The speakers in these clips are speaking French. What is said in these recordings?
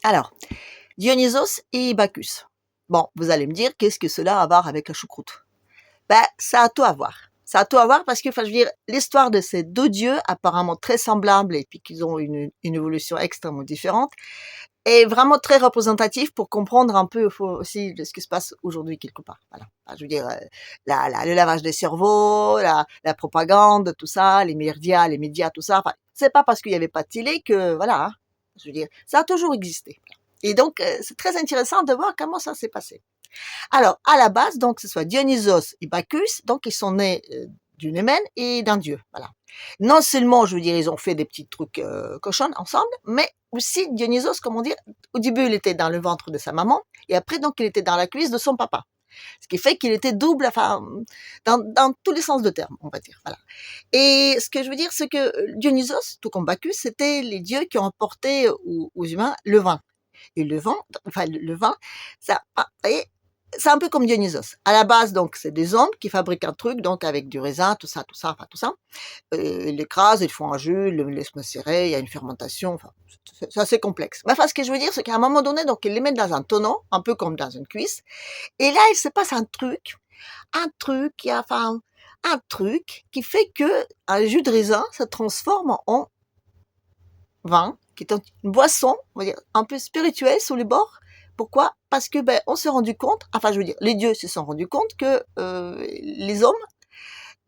Alors, Dionysos et Bacchus. Bon, vous allez me dire, qu'est-ce que cela a à voir avec la choucroute? Ben, ça a tout à voir. Ça a tout à voir parce que, enfin, je veux dire, l'histoire de ces deux dieux, apparemment très semblables et puis qu'ils ont une évolution extrêmement différente, est vraiment très représentative pour comprendre un peu aussi de ce qui se passe aujourd'hui quelque part. Voilà. Enfin, je veux dire, le lavage des cerveaux, la propagande, tout ça, les médias, tout ça. Enfin, c'est pas parce qu'il y avait pas de télé que, voilà, hein, je veux dire, ça a toujours existé. Et donc, c'est très intéressant de voir comment ça s'est passé. Alors, à la base, donc, ce soit Dionysos et Bacchus, donc ils sont nés d'une humaine et d'un dieu. Voilà. Non seulement, je veux dire, ils ont fait des petits trucs cochons ensemble, mais aussi Dionysos, comment dire, au début, il était dans le ventre de sa maman, et après, donc, il était dans la cuisse de son papa. Ce qui fait qu'il était double, enfin, dans tous les sens de terme, on va dire. Voilà. Et ce que je veux dire, c'est que Dionysos, tout comme Bacchus, c'était les dieux qui ont apporté aux humains le vin. Et le vin, ça, vous voyez, c'est un peu comme Dionysos. À la base, donc, c'est des hommes qui fabriquent un truc, donc, avec du raisin, tout ça, enfin, tout ça. Ils l'écrasent, ils font un jus, ils le laissent macérer, il y a une fermentation, enfin, c'est assez complexe. Mais enfin, ce que je veux dire, c'est qu'à un moment donné, donc, ils les mettent dans un tonneau, un peu comme dans une cuisse, et là, il se passe enfin, un truc qui fait que un jus de raisin se transforme en vin, qui est une boisson, on va dire, un peu spirituelle sur les bords. Pourquoi? Parce que on s'est rendu compte, enfin je veux dire, les dieux se sont rendus compte que les hommes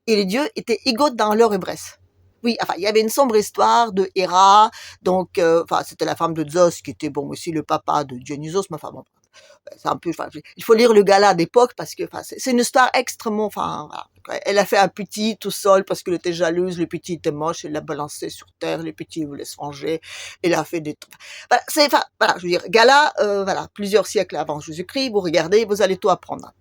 et les dieux étaient égaux dans leur ivresse. Oui, enfin, il y avait une sombre histoire de Héra, donc, enfin, c'était la femme de Zeus qui était, bon, aussi le papa de Dionysos, mais enfin, bon, c'est un peu, enfin, il faut lire le gala d'époque parce que, enfin, c'est une histoire extrêmement, enfin, voilà. Elle a fait un petit tout seul parce qu'elle était jalouse, le petit était moche, elle l'a balancé sur terre, le petit voulait se venger, elle a fait des trucs. Voilà, enfin, voilà, je veux dire, gala, voilà, plusieurs siècles avant Jésus-Christ, vous regardez, vous allez tout apprendre.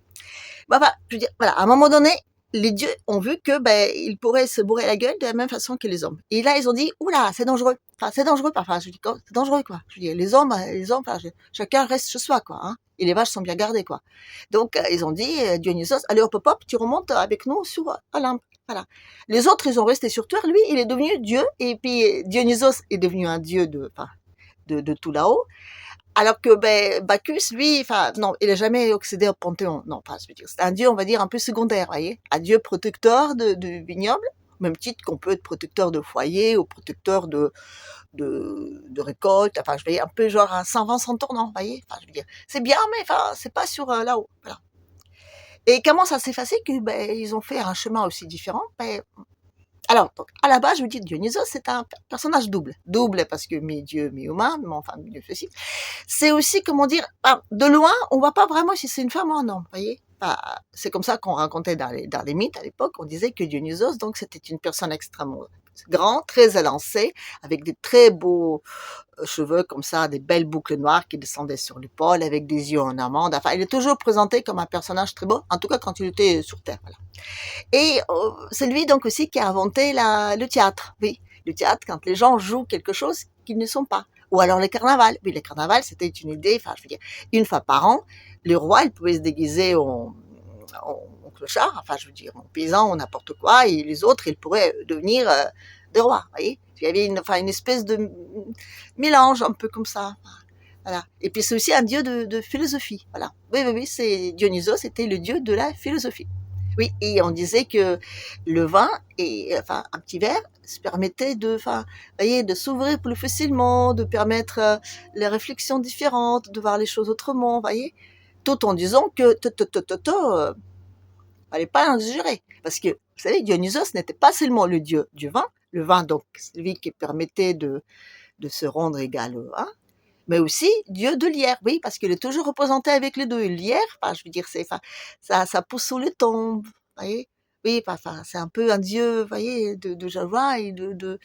Enfin, je veux dire, voilà, à un moment donné, les dieux ont vu que ils pourraient se bourrer la gueule de la même façon que les hommes. Et là, ils ont dit, oula, c'est dangereux. Enfin, c'est dangereux. Enfin, je dis, c'est dangereux, quoi. Je dis, les hommes, enfin, chacun reste chez soi, quoi. Hein. Et les vaches sont bien gardées, quoi. Donc, ils ont dit, Dionysos, allez, hop, hop, hop, tu remontes avec nous sur Olympe. Voilà. Les autres, ils ont resté sur Terre. Lui, il est devenu Dieu. Et puis, Dionysos est devenu un dieu de tout là-haut. Alors que Bacchus, lui, enfin non, il n'a jamais accédé au Panthéon. Non, enfin, je veux dire, c'est un dieu, on va dire, un peu secondaire, voyez, un dieu protecteur de vignoble, au même titre qu'on peut être protecteur de foyer ou protecteur de récolte. Enfin, je veux dire, un peu genre un sans vent sans tournant, voyez. Enfin, je veux dire, c'est bien, mais enfin, c'est pas sur là-haut. Voilà. Et comment ça s'est passé que ils ont fait un chemin aussi différent? Alors, donc, à la base, je vous dis, Dionysos, c'est un personnage double. Double parce que mi-dieu, mi-humain, mais enfin, mi-dieu ceci. C'est aussi, comment dire, de loin, on voit pas vraiment si c'est une femme ou un homme, vous voyez. C'est comme ça qu'on racontait dans les mythes à l'époque. On disait que Dionysos, donc, c'était une personne extrêmement grand, très élancée, avec des très beaux cheveux comme ça, des belles boucles noires qui descendaient sur l'épaule, avec des yeux en amande. Enfin, il est toujours présenté comme un personnage très beau, en tout cas quand il était sur Terre. Voilà. Et c'est lui donc aussi qui a inventé le théâtre. Oui, le théâtre quand les gens jouent quelque chose qu'ils ne sont pas. Ou alors le carnaval. Oui, le carnaval, c'était une idée, enfin, je veux dire, une fois par an, le roi, il pouvait se déguiser en clochard, enfin, je veux dire, en paysan, ou n'importe quoi, et les autres, ils pourraient devenir des rois, vous voyez. Il y avait une espèce de mélange un peu comme ça. Voilà. Et puis c'est aussi un dieu de philosophie. Voilà. Oui, c'est Dionysos, c'était le dieu de la philosophie. Oui, et on disait que le vin et enfin un petit verre se permettait voyez, de s'ouvrir plus facilement, de permettre les réflexions différentes, de voir les choses autrement, voyez, tout en disant que fallait pas ingérer, parce que vous savez, Dionysos n'était pas seulement le dieu du vin, le vin donc celui qui permettait de se rendre égal au vin, mais aussi dieu de lierre, oui, parce qu'il est toujours représenté avec les deux. Lierre, enfin, je veux dire, ça pousse sous les tombes, vous voyez. Oui, enfin, c'est un peu un dieu, vous voyez, de joie et on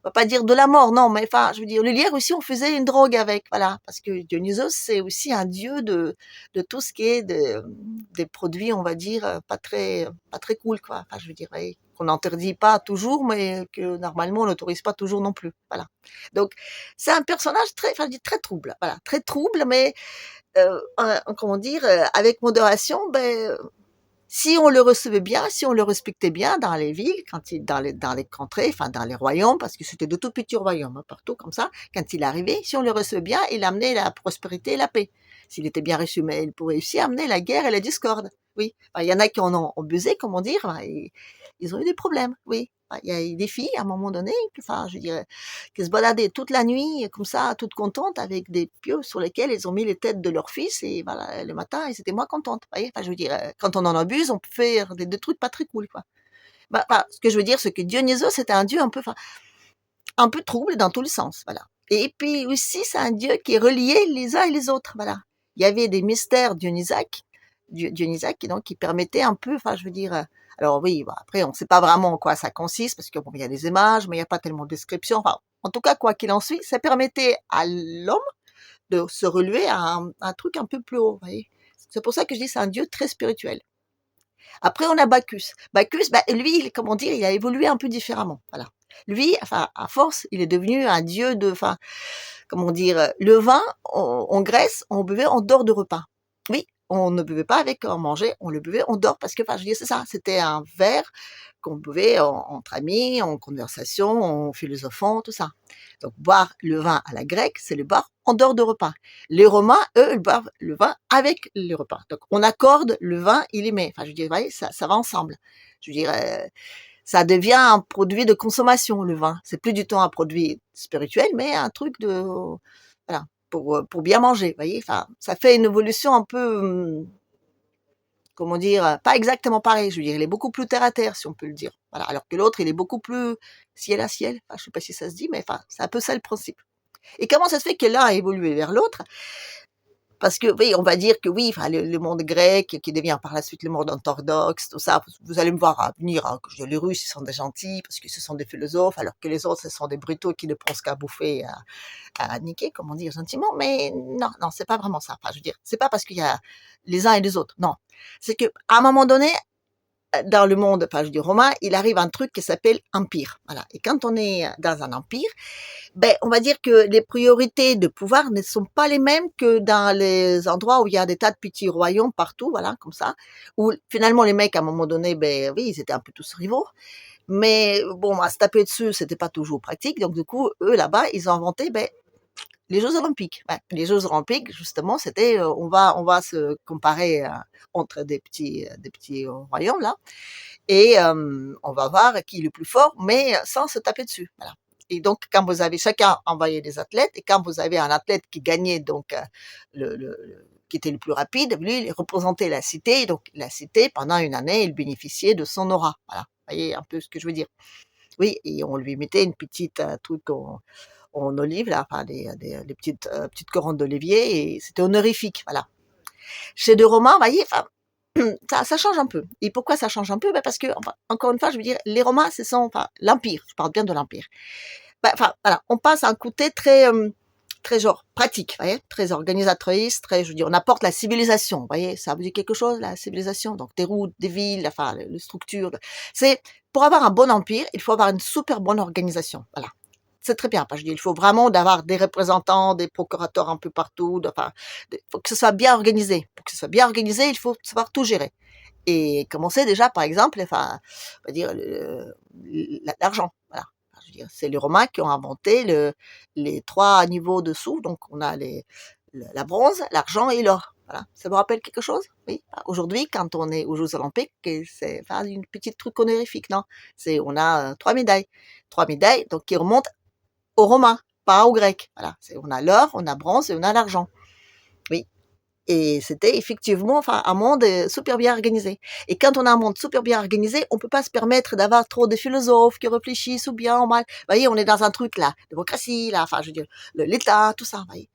va pas dire de la mort, non, mais enfin, je veux dire, le lierre aussi, on faisait une drogue avec, voilà, parce que Dionysos, c'est aussi un dieu de tout ce qui est des produits, on va dire, pas très cool, quoi. Enfin, je veux dire, voyez, qu'on n'interdit pas toujours, mais que normalement on n'autorise pas toujours non plus, voilà. Donc, c'est un personnage très, enfin, je dis très trouble, voilà, très trouble, mais comment dire, avec modération, si on le recevait bien, si on le respectait bien dans les villes, dans les contrées, enfin dans les royaumes, parce que c'était de tout petits royaumes, hein, partout comme ça, quand il arrivait, si on le recevait bien, il amenait la prospérité et la paix. S'il était bien reçu, mais il pouvait aussi amener la guerre et la discorde. Oui, enfin, il y en a qui en ont abusé, comment dire, et ils ont eu des problèmes. Oui, enfin, il y a eu des filles à un moment donné, enfin, je dirais, qui se baladaient toute la nuit comme ça, toutes contentes, avec des pieux sur lesquels ils ont mis les têtes de leurs fils, et voilà, le matin, ils étaient moins contentes. Vous voyez, enfin, je veux dire, quand on en abuse, on peut faire des trucs pas très cool, quoi. Bah, ce que je veux dire, c'est que Dionysos, c'était un dieu enfin, un peu trouble dans tous les sens, voilà. Et puis aussi, c'est un dieu qui est relié les uns et les autres, voilà. Il y avait des mystères dionysaques, donc qui permettaient un peu, enfin, je veux dire, alors oui, bah, après, on ne sait pas vraiment en quoi ça consiste, parce que bon, il y a des images, mais il n'y a pas tellement de descriptions. Enfin, en tout cas, quoi qu'il en soit, ça permettait à l'homme de se relever à un truc un peu plus haut, vous voyez. C'est pour ça que je dis c'est un dieu très spirituel. Après, on a Bacchus. Bacchus, bah, lui, comment dire, il a évolué un peu différemment. Voilà. Lui, enfin, à force, il est devenu un dieu enfin, comment dire, le vin, en Grèce, on buvait en dehors de repas. Oui, on ne buvait pas avec en manger, on le buvait en dehors parce que, enfin, je dis, c'est ça, c'était un verre qu'on buvait entre amis, en conversation, en philosophant, tout ça. Donc, boire le vin à la grecque, c'est le boire en dehors de repas. Les Romains, eux, ils boivent le vin avec les repas. Donc, on accorde le vin, il est met. Enfin, je dirais, ça va ensemble. Je dirais, ça devient un produit de consommation, le vin. C'est plus du tout un produit spirituel, mais un truc voilà, pour bien manger, vous voyez. Enfin, ça fait une évolution un peu, comment dire, pas exactement pareil. Je veux dire, il est beaucoup plus terre à terre, si on peut le dire. Voilà. Alors que l'autre, il est beaucoup plus ciel à ciel. Enfin, je sais pas si ça se dit, mais enfin, c'est un peu ça le principe. Et comment ça se fait que l'un a évolué vers l'autre? Parce que oui, on va dire que oui, enfin, le monde grec qui devient par la suite le monde orthodoxe, tout ça, vous allez me voir venir, hein, que les Russes, ils sont des gentils parce que ce sont des philosophes, alors que les autres, ce sont des brutaux qui ne pensent qu'à bouffer, à niquer, comment dire gentiment. Mais non, non, c'est pas vraiment ça. Enfin, je veux dire, c'est pas parce qu'il y a les uns et les autres. Non, c'est que à un moment donné, dans le monde, enfin, je dis romain, il arrive un truc qui s'appelle empire. Voilà. Et quand on est dans un empire, ben, on va dire que les priorités de pouvoir ne sont pas les mêmes que dans les endroits où il y a des tas de petits royaumes partout, voilà, comme ça, où finalement les mecs, à un moment donné, ben oui, ils étaient un peu tous rivaux, mais bon, à se taper dessus, c'était pas toujours pratique, donc du coup, eux, là-bas, ils ont inventé, ben, les Jeux Olympiques. Ouais, les Jeux Olympiques, justement, c'était, on va se comparer entre des petits royaumes, là, et on va voir qui est le plus fort, mais sans se taper dessus. Voilà. Et donc, quand vous avez chacun envoyé des athlètes, et quand vous avez un athlète qui gagnait, donc qui était le plus rapide, lui, il représentait la cité, donc la cité, pendant une année, il bénéficiait de son aura. Voilà, vous voyez un peu ce que je veux dire. Oui, et on lui mettait une petite truc en olive, là, enfin, des petites couronnes d'olivier, et c'était honorifique, voilà. Chez les Romains, vous voyez, enfin, ça change un peu. Et pourquoi ça change un peu? Parce que, enfin, encore une fois, je veux dire, les Romains, ce sont, enfin, l'Empire, je parle bien de l'Empire. Enfin, voilà, on passe à un côté très genre pratique, vous voyez, très organisatrice, très, je veux dire, on apporte la civilisation, vous voyez, ça vous dit quelque chose, la civilisation, donc des routes, des villes, enfin, les structures. C'est, pour avoir un bon empire, il faut avoir une super bonne organisation, voilà. C'est très bien, parce que je dis, il faut vraiment d'avoir des représentants, des procurateurs un peu partout, enfin, faut que ce soit bien organisé. Pour que ce soit bien organisé, il faut savoir tout gérer. Et commencer déjà, par exemple, enfin, on va dire, l'argent, voilà. Je veux dire, c'est les Romains qui ont inventé les 3 niveaux de sous, donc on a la bronze, l'argent et l'or. Voilà. Ça vous rappelle quelque chose? Oui. Aujourd'hui, quand on est aux Jeux Olympiques, c'est enfin, une petite truc honorifique, non? On a 3 médailles. 3 médailles, donc qui remontent aux Romains, pas aux Grecs. Voilà. On a l'or, on a bronze et on a l'argent. Oui. Et c'était effectivement, enfin, un monde super bien organisé. Et quand on a un monde super bien organisé, on peut pas se permettre d'avoir trop de philosophes qui réfléchissent ou bien ou mal. Vous voyez, on est dans un truc là, démocratie, là, enfin, je veux dire, l'État, tout ça, vous voyez.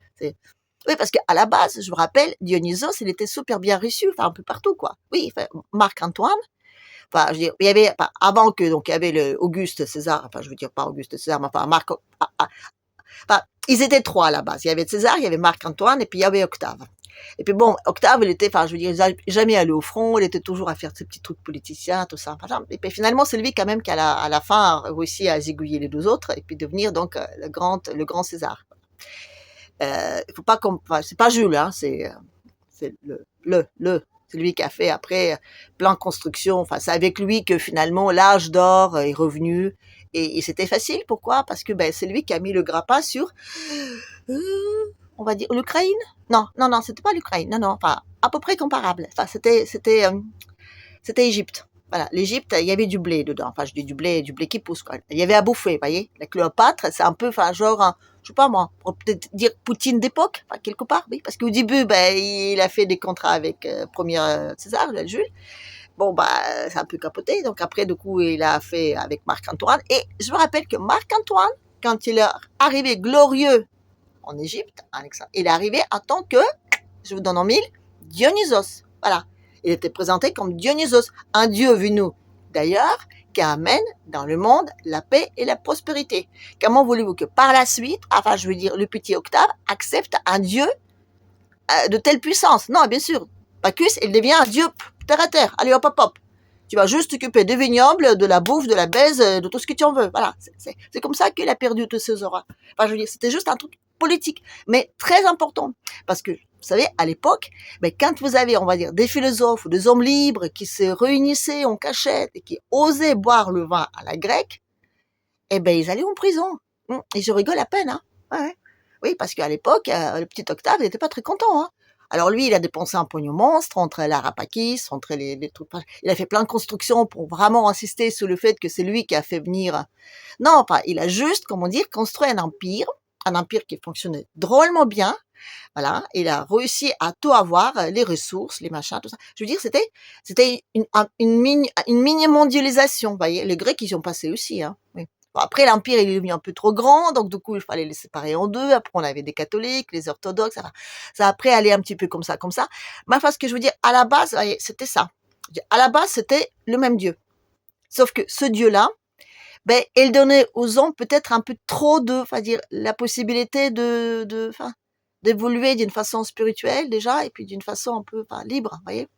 Oui, parce qu'à la base, je me rappelle, Dionysos, il était super bien reçu, enfin, un peu partout, quoi. Oui, enfin, Marc-Antoine, enfin, je veux dire, il y avait, enfin, avant que, donc, il y avait le Auguste César, enfin, je veux dire, pas Auguste César, mais enfin, enfin, ils étaient 3 à la base. Il y avait César, il y avait Marc-Antoine, et puis il y avait Octave. Et puis bon, Octave, il était, enfin, je veux dire, jamais allé au front, il était toujours à faire ses petits trucs politiciens, tout ça. Enfin, et puis finalement, c'est lui quand même qui, à la fin, a réussi à zigouiller les 2 autres, et puis devenir donc le grand César. Il faut pas enfin, c'est pas Jules, hein, c'est C'est lui qui a fait après plein de constructions. Enfin, c'est avec lui que finalement l'âge d'or est revenu. Et c'était facile. Pourquoi? Parce que ben, c'est lui qui a mis le grappin sur, on va dire, l'Ukraine. Non, non, non, c'était pas l'Ukraine. Non, non, enfin, à peu près comparable. Enfin, c'était Égypte. Voilà, l'Égypte, il y avait du blé dedans. Enfin, je dis du blé qui pousse, quoi. Il y avait à bouffer, vous voyez. La Cléopâtre, c'est un peu, enfin, genre, je sais pas moi, on peut peut-être dire Poutine d'époque, enfin, quelque part, oui. Parce qu'au début, ben, il a fait des contrats avec premier César, Jules. Bon, bah, c'est un peu capoté. Donc après, du coup, il a fait avec Marc-Antoine. Et je me rappelle que Marc-Antoine, quand il est arrivé glorieux en Égypte, il est arrivé en tant que, je vous donne en mille, Dionysos. Voilà. Il était présenté comme Dionysos, un dieu vu nous. D'ailleurs, qui amène dans le monde la paix et la prospérité. Comment voulez-vous que par la suite, enfin, je veux dire, le petit Octave accepte un dieu de telle puissance? Non, bien sûr. Bacchus, il devient un dieu terre à terre. Allez, hop, hop, hop. Tu vas juste t'occuper des vignobles, de la bouffe, de la baise, de tout ce que tu en veux. Voilà. C'est comme ça qu'il a perdu tous ses auras. Enfin, je veux dire, c'était juste un truc politique, mais très important. Parce que, vous savez, à l'époque, ben, quand vous avez, on va dire, des philosophes ou des hommes libres qui se réunissaient en cachette et qui osaient boire le vin à la grecque, eh ben, ils allaient en prison. Et je rigole à peine, hein. Ouais. Oui, parce qu'à l'époque, le petit Octave, il n'était pas très content, hein. Alors lui, il a dépensé un pognon monstre entre l'Arapakis, entre les trucs. Il a fait plein de constructions pour vraiment insister sur le fait que c'est lui qui a fait venir. Non, pas. Il a juste, comment dire, construit un empire qui fonctionnait drôlement bien. Voilà, il a réussi à tout avoir, les ressources, les machins, tout ça. Je veux dire, c'était une mini mondialisation. Vous voyez, les Grecs, ils y ont passé aussi, hein. Oui. Bon, après, l'empire il est devenu un peu trop grand, donc du coup, il fallait les séparer en deux. Après, on avait des catholiques, les orthodoxes. Ça a après allé un petit peu comme ça, comme ça. Mais enfin, ce que je veux dire, à la base, voyez, c'était ça. À la base, c'était le même Dieu. Sauf que ce Dieu-là, ben, il donnait aux hommes peut-être un peu trop de, enfin dire, la possibilité enfin, d'évoluer d'une façon spirituelle déjà, et puis d'une façon un peu, enfin, libre, vous voyez.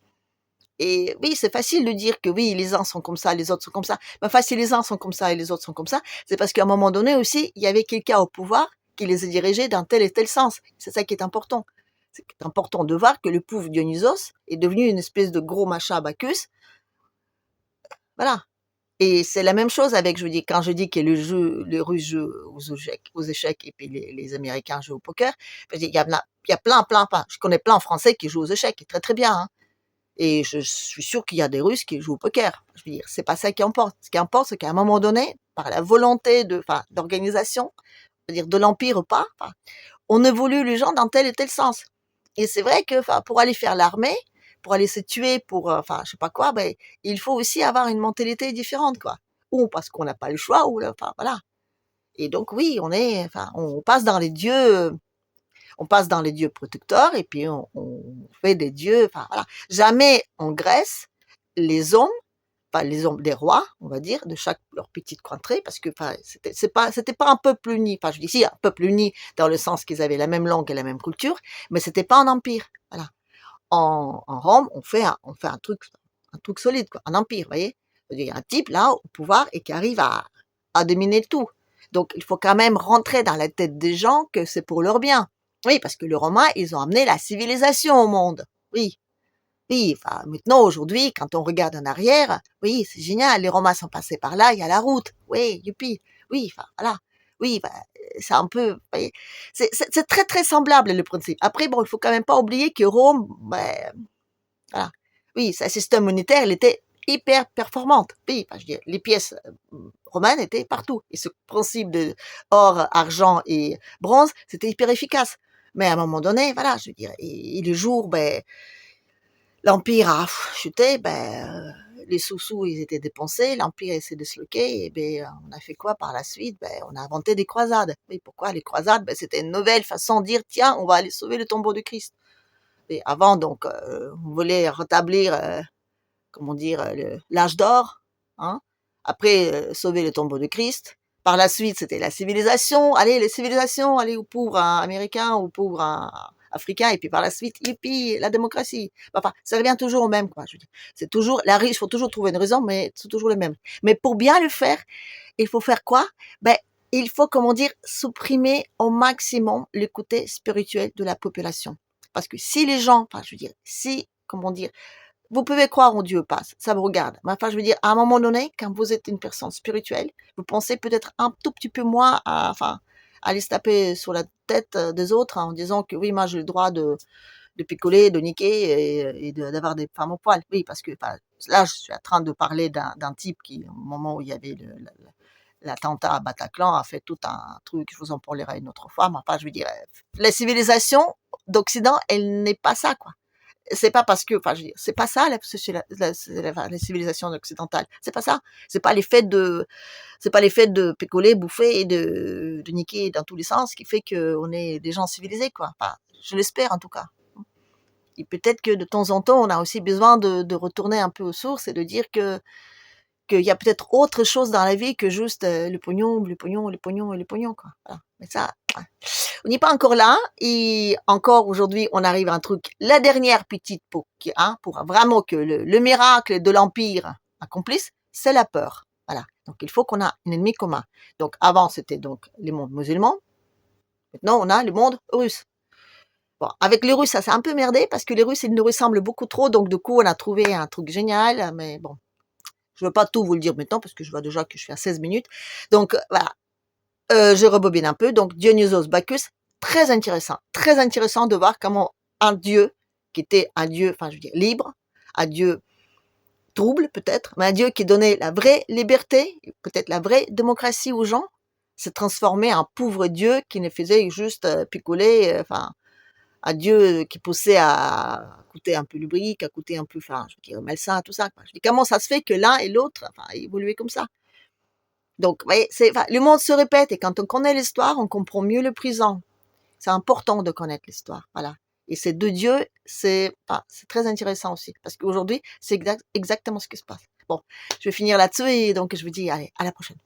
Et oui, c'est facile de dire que oui, les uns sont comme ça, les autres sont comme ça. Mais enfin, si les uns sont comme ça et les autres sont comme ça, c'est parce qu'à un moment donné aussi, il y avait quelqu'un au pouvoir qui les a dirigés dans tel et tel sens. C'est ça qui est important. C'est important de voir que le pauvre Dionysos est devenu une espèce de gros machin à Bacchus. Voilà. Et c'est la même chose avec, je dis, quand je dis que les Russes jouent aux échecs et puis les Américains jouent au poker, je dis, il y a plein, je connais plein de Français qui jouent aux échecs, et très très bien, hein. Et je suis sûr qu'il y a des Russes qui jouent au poker. Je veux dire, c'est pas ça qui importe. Ce qui importe, c'est qu'à un moment donné, par la volonté d'organisation, je veux dire, de l'empire ou pas, on évolue les gens dans tel et tel sens. Et c'est vrai que, pour aller faire l'armée, pour aller se tuer pour, je sais pas quoi, ben, il faut aussi avoir une mentalité différente, quoi. Ou parce qu'on n'a pas le choix, ou, enfin, voilà. Et donc, oui, on passe dans les dieux, protecteurs, et puis on fait des dieux, enfin, voilà. Jamais en Grèce, les hommes, pas les hommes des rois, on va dire, de chaque leur petite contrée, parce que c'était pas un peuple uni. Enfin, je dis si, un peuple uni dans le sens qu'ils avaient la même langue et la même culture, mais c'était pas un empire. Voilà. En Rome, on fait un truc solide, quoi, un empire, vous voyez. Il y a un type là au pouvoir et qui arrive à dominer le tout. Donc il faut quand même rentrer dans la tête des gens que c'est pour leur bien. Oui, parce que les Romains, ils ont amené la civilisation au monde. Oui. Oui, enfin, maintenant, aujourd'hui, quand on regarde en arrière, oui, c'est génial, les Romains sont passés par là, il y a la route, oui, youpi, oui, enfin, voilà, oui, c'est un peu, vous voyez, c'est très, très semblable, le principe. Après, bon, il faut quand même pas oublier que Rome, voilà, oui, sa système monétaire, il était hyper performante, oui, enfin, je veux dire, les pièces romaines étaient partout, et ce principe de or, argent et bronze, c'était hyper efficace. Mais à un moment donné, voilà, je veux dire, et le jour, l'Empire a chuté, les sous-sous, ils étaient dépensés, l'Empire s'est disloqué, et on a fait quoi par la suite? On a inventé des croisades. Oui, pourquoi les croisades? C'était une nouvelle façon de dire, tiens, on va aller sauver le tombeau de Christ. Et avant, donc, on voulait rétablir, comment dire, l'âge d'or, hein. Après, sauver le tombeau de Christ. Par la suite, c'était la civilisation. Allez, les civilisations, allez aux pauvres américains, aux pauvres africains, et puis par la suite, hippie, la démocratie. Enfin, ça revient toujours au même, quoi. Je veux dire, c'est toujours, il faut toujours trouver une raison, mais c'est toujours le même. Mais pour bien le faire, il faut faire quoi? Il faut, comment dire, supprimer au maximum le côté spirituel de la population. Parce que si les gens, enfin, je veux dire, si, comment dire, Vous pouvez croire en Dieu ou pas, ça vous regarde. Mais enfin, je veux dire, à un moment donné, quand vous êtes une personne spirituelle, vous pensez peut-être un tout petit peu moins à, enfin, aller se taper sur la tête des autres en disant que oui, moi j'ai le droit de picoler, de niquer et d'avoir des femmes au poil. Oui, parce que enfin, là, je suis en train de parler d'un type qui, au moment où il y avait l'attentat à Bataclan, a fait tout un truc, je vous en parlerai une autre fois, mais enfin, je veux dire, la civilisation d'Occident, elle n'est pas ça, quoi. C'est pas parce que, enfin, je veux dire, c'est pas ça la civilisation occidentale. C'est pas ça. C'est pas les faits de picoler, bouffer et de niquer dans tous les sens qui fait qu'on est des gens civilisés, quoi. Enfin, je l'espère en tout cas. Et peut-être que de temps en temps, on a aussi besoin de retourner un peu aux sources et de dire qu'il y a peut-être autre chose dans la vie que juste le pognon, le pognon, le pognon et le pognon, quoi. Voilà. Mais ça, ouais. On n'est pas encore là. Et encore aujourd'hui, on arrive à un truc. La dernière petite pour vraiment que le miracle de l'Empire accomplisse, c'est la peur. Voilà. Donc, il faut qu'on a un ennemi commun. Donc, avant, c'était donc les mondes musulmans. Maintenant, on a le monde russe. Bon, avec les Russes, ça s'est un peu merdé parce que les Russes, ils nous ressemblent beaucoup trop. Donc, du coup, on a trouvé un truc génial. Mais bon, je ne veux pas tout vous le dire maintenant parce que je vois déjà que je fais à 16 minutes. Donc, voilà. Je rebobine un peu. Donc, Dionysos Bacchus, très intéressant de voir comment un dieu qui était un dieu, enfin, je veux dire, libre, un dieu trouble peut-être, mais un dieu qui donnait la vraie liberté, peut-être la vraie démocratie aux gens, s'est transformé en pauvre dieu qui ne faisait juste picoler, enfin, un dieu qui poussait à coûter un peu lubrique, à coûter un peu, enfin, je veux dire, malsain, tout ça. Quoi. Je dis, comment ça se fait que l'un et l'autre, enfin, évoluaient comme ça? Donc, vous voyez, enfin, le monde se répète et quand on connaît l'histoire, on comprend mieux le présent. C'est important de connaître l'histoire, voilà. Et ces deux dieux, c'est très intéressant aussi, parce qu'aujourd'hui, c'est exactement ce qui se passe. Bon, je vais finir là-dessus et donc je vous dis, allez, à la prochaine.